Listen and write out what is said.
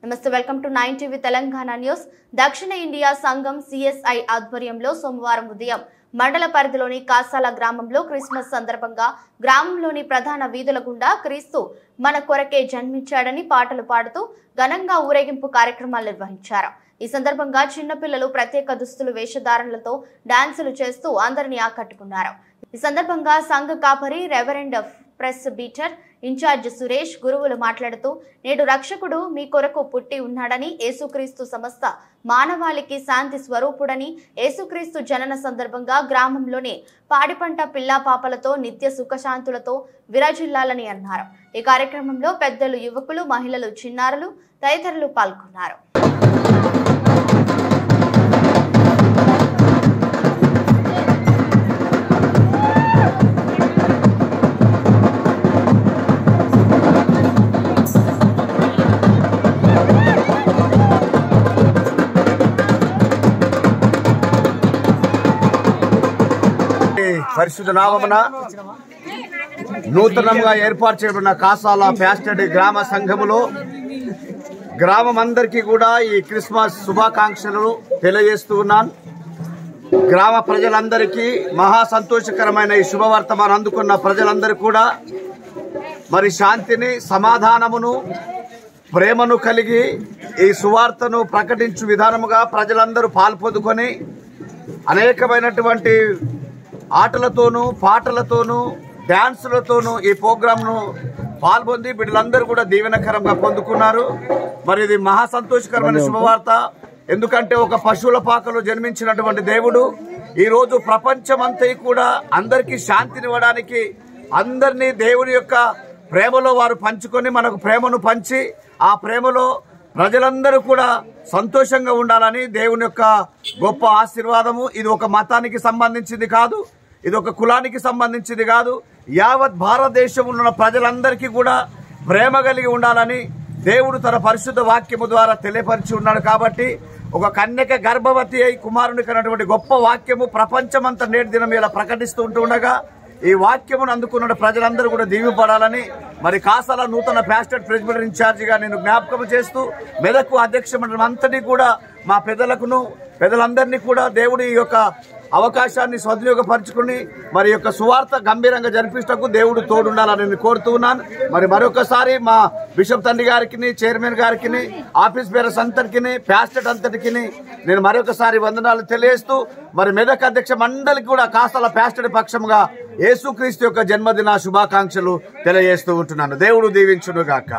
నమస్తే, welcome to 9 TV Telangana news. దక్షిణ India సంఘం సిఎస్ఐ ఆధ్వర్యంలో సోమవారం ఉదయం మండల పరిధిలోని కాసాల గ్రామంలో క్రిస్మస్ సందర్భంగా గ్రామంలోని ప్రధాన వీధుల గుండా క్రీస్తు మన కొరకే జన్మించాడని పాటలు పాడుతూ ఘనంగా ఊరేగింపు కార్యక్రమాలు నిర్వహించారు. ఈ సందర్భంగా చిన్నపిల్లలు ప్రత్యేక దుస్తులు వేషధారణలతో డాన్సులు చేస్తూ అందరినీ ఆకట్టుకున్నారు. ఈ సందర్భంగా సంఘ కాపరి reverend presbyter in charge Suresh గురువులు మాట్లాడుతూ, నేడు రక్షకుడు మీ కొరకు పుట్టి ఉన్నాడని, యేసుక్రీస్తు సమస్త మానవాళికి శాంతి స్వరూపుడని, యేసుక్రీస్తు జనన సందర్భంగా గ్రామంలోని పాడి పంట పిల్లా పాపలతో నిత్య సుఖశాంతులతో విరాజిల్లాలని అన్నారు. ఈ కార్యక్రమంలో పెద్దలు, యువకులు, మహిళలు, చిన్నారులు తదితరులు పాల్గొన్నారు. పరిశుద్ధ నామమున నూతనంగా ఏర్పాటు చేయబడిన కాసాల ప్యాస్టెడ్ గ్రామ సంఘములో గ్రామం అందరికీ కూడా ఈ క్రిస్మస్ శుభాకాంక్షలు తెలియజేస్తూ ఉన్నాను. గ్రామ ప్రజలందరికీ మహా సంతోషకరమైన ఈ శుభవర్తమానం అందుకున్న ప్రజలందరూ కూడా మరి శాంతిని, సమాధానమును, ప్రేమను కలిగి ఈ సువార్తను ప్రకటించు విధానముగా ప్రజలందరూ పాల్పొందుకొని అనేకమైనటువంటి ఆటలతోనూ, పాటలతోనూ, డాన్సులతోనూ ఈ ప్రోగ్రాంను పాల్పొంది బిడ్డలందరూ కూడా దీవెనకరంగా పొందుకున్నారు. మరి ఇది మహా సంతోషకరమైన శుభవార్త. ఎందుకంటే ఒక పశువుల పాకలో జన్మించినటువంటి దేవుడు ఈ రోజు ప్రపంచమంతా కూడా అందరికీ శాంతినివ్వడానికి, అందరినీ దేవుని యొక్క ప్రేమలో వారు పంచుకొని మనకు ప్రేమను పంచి ఆ ప్రేమలో ప్రజలందరూ కూడా సంతోషంగా ఉండాలని దేవుని యొక్క గొప్ప ఆశీర్వాదము. ఇది ఒక మతానికి సంబంధించింది కాదు, ఇది ఒక కులానికి సంబంధించింది కాదు. యావత్ భారతదేశంలో ఉన్న ప్రజలందరికీ కూడా ప్రేమ కలిగి ఉండాలని దేవుడు తన పరిశుద్ధ వాక్యము ద్వారా తెలియపరిచి ఉన్నాడు. కాబట్టి ఒక కన్యక గర్భవతి అయి కుమారునికి అన్నటువంటి గొప్ప వాక్యము ప్రపంచమంతా నేటి దినం ఇలా ప్రకటిస్తూ ఉంటుండగా ఈ వాక్యమును అందుకున్న ప్రజలందరూ కూడా దీవిపడాలని మరి కాసాల నూతన ప్యాస్టెడ్ ప్రెసిడెంట్ ఇన్ఛార్జిగా నేను జ్ఞాపకం చేస్తూ మెదకు అధ్యక్ష మండలం అంతటి కూడా మా పెద్దలందరినీ కూడా దేవుడి యొక్క అవకాశాన్ని సద్వినియోగపరచుకుని మరి యొక్క సువార్త గంభీరంగా జరిపించటకు దేవుడు తోడుండాలని నేను కోరుతూ ఉన్నాను. మరి మరొకసారి మా బిషప్ తండ్రి గారికి, చైర్మన్ గారికి, ఆఫీస్ బేరర్స్ అంతటికి, ప్యాస్టెడ్ అంతటికి నేను మరొకసారి వందనాలు తెలియజేస్తూ మరి మెదక్ అధ్యక్ష మండలికి కూడా కాసాల ప్యాస్టెడ్ పక్షంగా యేసుక్రీస్తు యొక్క జన్మదిన శుభాకాంక్షలు తెలియజేస్తూ ఉంటున్నాను. దేవుడు దీవించును గాక.